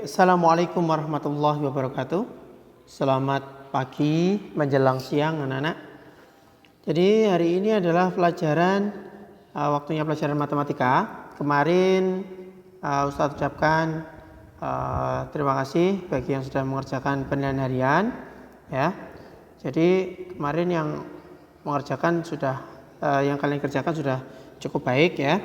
Assalamualaikum warahmatullahi wabarakatuh. Selamat pagi menjelang siang anak-anak. Jadi hari ini adalah waktunya pelajaran matematika. Kemarin Ustadz ucapkan terima kasih bagi yang sudah mengerjakan penilaian harian ya. Jadi kemarin yang kalian kerjakan sudah cukup baik ya.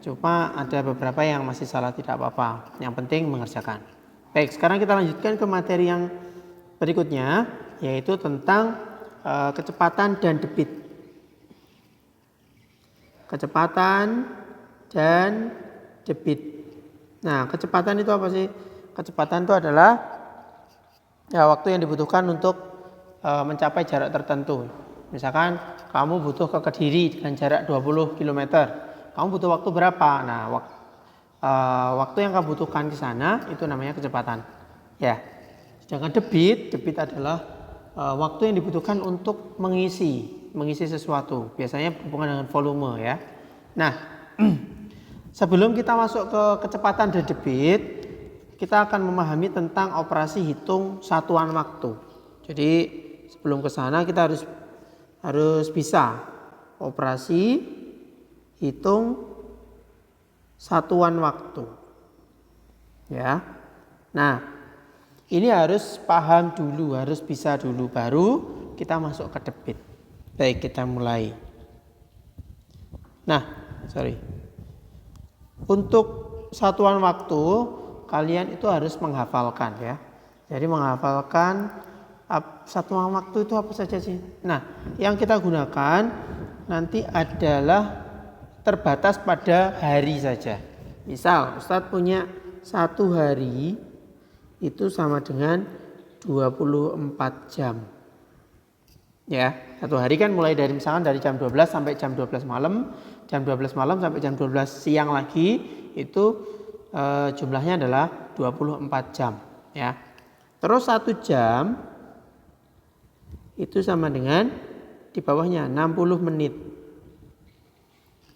Cuma ada beberapa yang masih salah, tidak apa-apa. Yang penting mengerjakan. Baik, sekarang kita lanjutkan ke materi yang berikutnya, yaitu tentang kecepatan dan debit. Kecepatan dan debit. Nah, kecepatan itu apa sih? Kecepatan itu adalah waktu yang dibutuhkan untuk mencapai jarak tertentu. Misalkan kamu butuh ke Kediri dengan jarak 20 km. Kamu butuh waktu berapa? Nah, waktu yang kamu butuhkan ke sana itu namanya kecepatan. Ya. Sedangkan debit adalah waktu yang dibutuhkan untuk mengisi sesuatu. Biasanya berhubungan dengan volume ya. Nah, sebelum kita masuk ke kecepatan dan debit, kita akan memahami tentang operasi hitung satuan waktu. Jadi sebelum ke sana kita harus bisa operasi hitung satuan waktu. Ya. Nah, ini harus paham dulu, harus bisa dulu baru kita masuk ke debit. Baik, kita mulai. Nah, untuk satuan waktu kalian itu harus menghafalkan ya. Jadi menghafalkan satuan waktu itu apa saja sih? Nah, yang kita gunakan nanti adalah terbatas pada hari saja. Misal Ustadz punya 1 hari itu sama dengan 24 jam. Ya, 1 hari kan mulai dari misalkan dari jam 12 sampai jam 12 malam, jam 12 malam sampai jam 12 siang lagi itu jumlahnya adalah 24 jam ya. Terus 1 jam itu sama dengan di bawahnya 60 menit.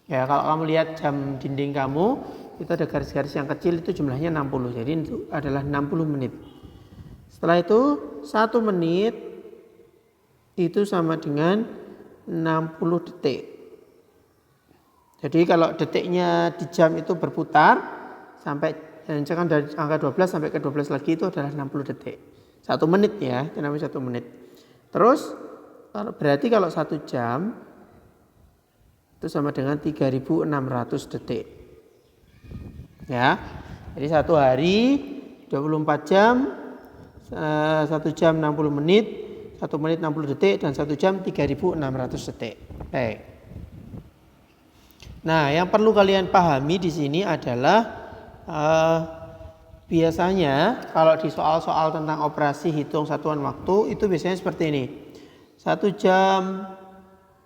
Ya, kalau kamu lihat jam dinding kamu, itu ada garis-garis yang kecil itu jumlahnya 60. Jadi itu adalah 60 menit. Setelah itu 1 menit itu sama dengan 60 detik. Jadi kalau detiknya di jam itu berputar sampai misalkan dari angka 12 sampai ke 12 lagi itu adalah 60 detik. 1 menit ya, itu namanya 1 menit. Terus berarti kalau 1 jam itu sama dengan 3.600 detik. Ya. Jadi 1 hari 24 jam, 1 jam 60 menit, 1 menit 60 detik dan 1 jam 3.600 detik. Baik. Nah, yang perlu kalian pahami di sini adalah biasanya kalau di soal-soal tentang operasi hitung satuan waktu itu biasanya seperti ini. 1 jam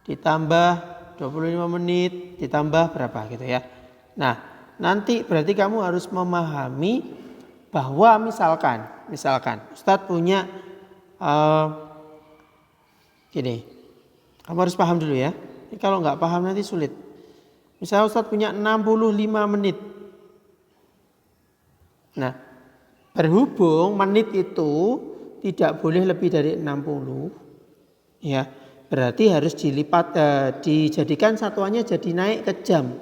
ditambah 25 menit ditambah berapa gitu ya. Nah, nanti berarti kamu harus memahami bahwa misalkan Ustadz punya gini. Kamu harus paham dulu ya. Ini kalau nggak paham nanti sulit. Misalnya Ustadz punya 65 menit. Nah, berhubung menit itu tidak boleh lebih dari 60 ya. Berarti harus dijadikan satuannya jadi naik ke jam.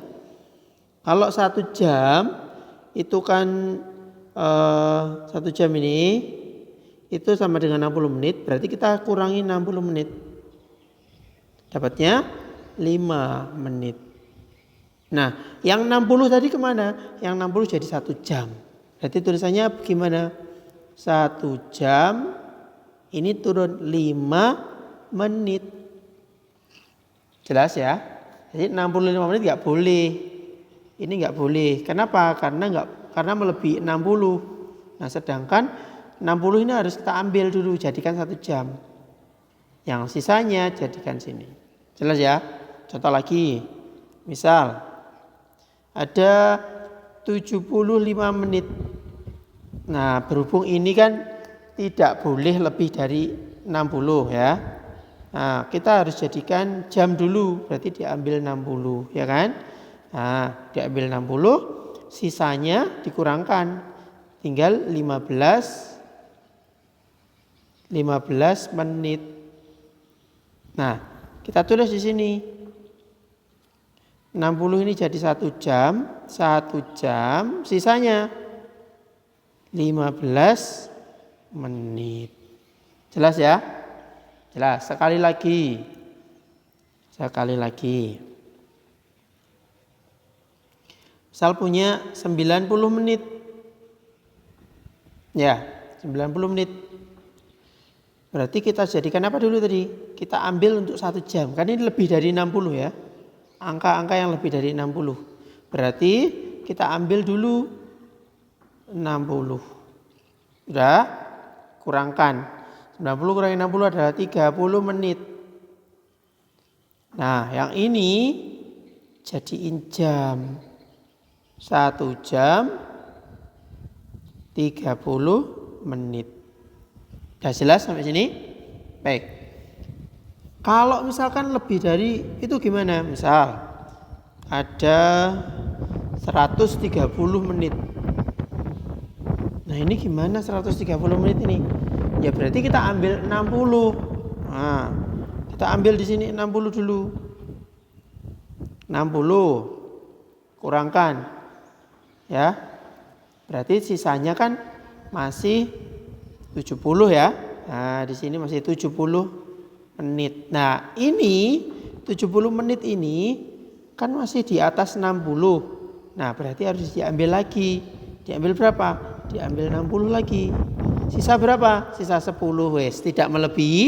Kalau 1 jam itu kan 1 jam ini itu sama dengan 60 menit. Berarti kita kurangi 60 menit. Dapatnya 5 menit. Nah, yang 60 tadi kemana? Yang 60 jadi 1 jam. Berarti tulisannya gimana? 1 jam ini turun 5 menit. Jelas ya. Jadi 65 menit nggak boleh. Ini nggak boleh. Kenapa? Karena melebihi 60. Nah, sedangkan 60 ini harus kita ambil dulu jadikan 1 jam. Yang sisanya jadikan sini. Jelas ya? Contoh lagi. Misal ada 75 menit. Nah, berhubung ini kan tidak boleh lebih dari 60 ya. Nah, kita harus jadikan jam dulu, berarti diambil 60, ya kan? Nah, diambil 60, sisanya dikurangkan tinggal 15 menit. Nah, kita tulis di sini. 60 ini jadi 1 jam, sisanya 15 menit. Jelas ya? Jelas. Sekali lagi. Misal punya 90 menit. Ya, 90 menit. Berarti kita jadikan apa dulu tadi? Kita ambil untuk 1 jam. Kan ini lebih dari 60 ya. Angka-angka yang lebih dari 60. Berarti kita ambil dulu 60. Sudah? Kurangkan. 90 kurangi 60 adalah 30 menit. Nah, yang ini jadiin jam. 1 jam 30 menit. Sudah jelas sampai sini? Baik. Kalau misalkan lebih dari itu gimana? Misal ada 130 menit. Nah, ini gimana 130 menit ini? Ya berarti kita ambil 60. Nah, kita ambil di sini 60 dulu. 60 kurangkan. Ya. Berarti sisanya kan masih 70 ya. Nah, di sini masih 70 menit. Nah, ini 70 menit ini kan masih di atas 60. Nah, berarti harus diambil lagi. Diambil berapa? Diambil 60 lagi. Sisa berapa? Sisa 10 wes, tidak melebihi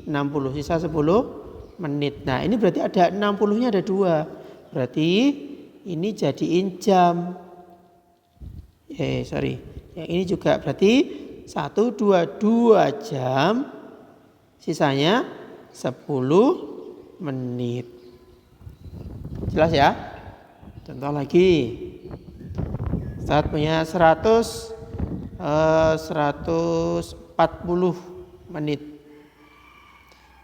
60. Sisa 10 menit. Nah, ini berarti ada 60-nya ada 2. Berarti ini jadiin jam. Yang ini juga berarti 1, 2 jam. Sisanya 10 menit. Jelas ya? Contoh lagi. Saat punya 140 menit.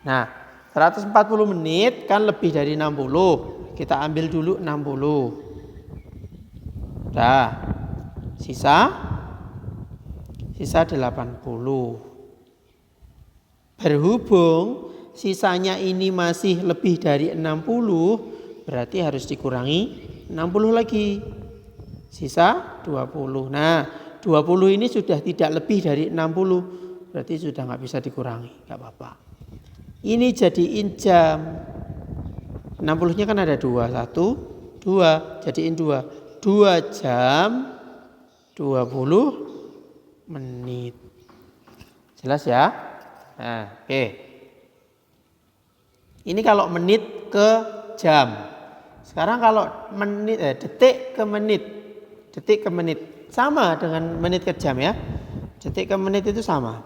Nah, 140 menit kan lebih dari 60. Kita ambil dulu 60. Udah. Sisa 80. Berhubung sisanya ini masih lebih dari 60, berarti harus dikurangi 60 lagi. Sisa 20. Nah, 20 ini sudah tidak lebih dari 60. Berarti sudah nggak bisa dikurangi. Nggak apa-apa. Ini jadiin jam. 60-nya kan ada 2. 1, 2. Jadiin 2. 2 jam 20 menit. Jelas ya? Nah, oke. Ini kalau menit ke jam. Sekarang kalau detik ke menit. Detik ke menit. Sama dengan menit ke jam ya. Detik ke menit itu sama.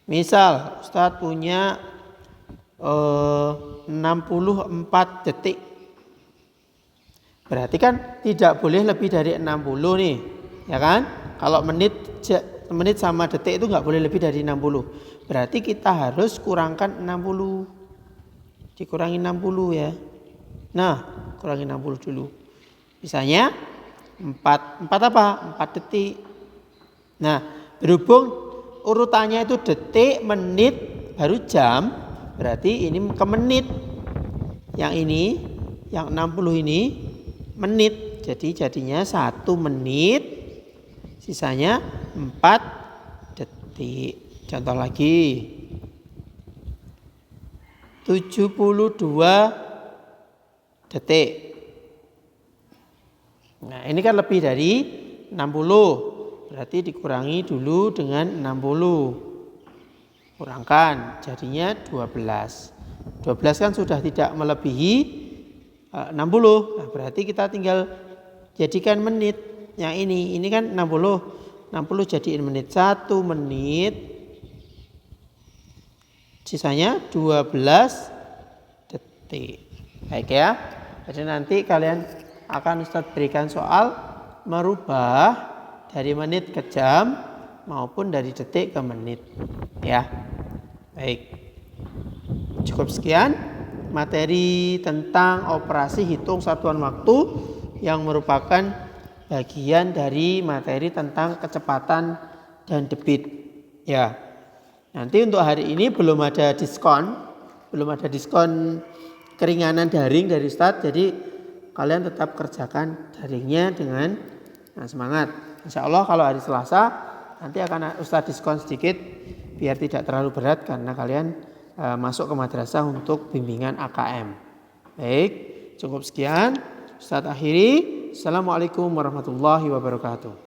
Misal Ustadz punya 64 detik. Berarti kan tidak boleh lebih dari 60 nih. Ya kan? Kalau menit sama detik itu nggak boleh lebih dari 60. Berarti kita harus kurangkan 60. Dikurangi 60 ya. Nah, kurangi 60 dulu. Misalnya 4 apa? 4 detik. Nah, berhubung urutannya itu detik, menit, baru jam, berarti ini ke menit. Yang ini, yang 60 ini menit. Jadi jadinya 1 menit, sisanya 4 detik. Contoh lagi. 72 detik. Nah, ini kan lebih dari 60. Berarti dikurangi dulu dengan 60. Kurangkan, jadinya 12. 12 kan sudah tidak melebihi 60. Nah, berarti kita tinggal jadikan menit. Yang ini kan 60. 60 jadiin menit. 1 menit. Sisanya 12 detik. Baik ya. Jadi nanti kalian akan Ustadz berikan soal merubah dari menit ke jam maupun dari detik ke menit. Ya. Baik. Cukup sekian materi tentang operasi hitung satuan waktu yang merupakan bagian dari materi tentang kecepatan dan debit. Ya. Nanti untuk hari ini belum ada diskon keringanan daring dari Ustadz. Jadi kalian tetap kerjakan daringnya dengan semangat. Insya Allah kalau hari Selasa nanti akan Ustadz diskon sedikit biar tidak terlalu berat karena kalian masuk ke madrasah untuk bimbingan AKM. Baik, cukup sekian. Ustadz akhiri. Assalamualaikum warahmatullahi wabarakatuh.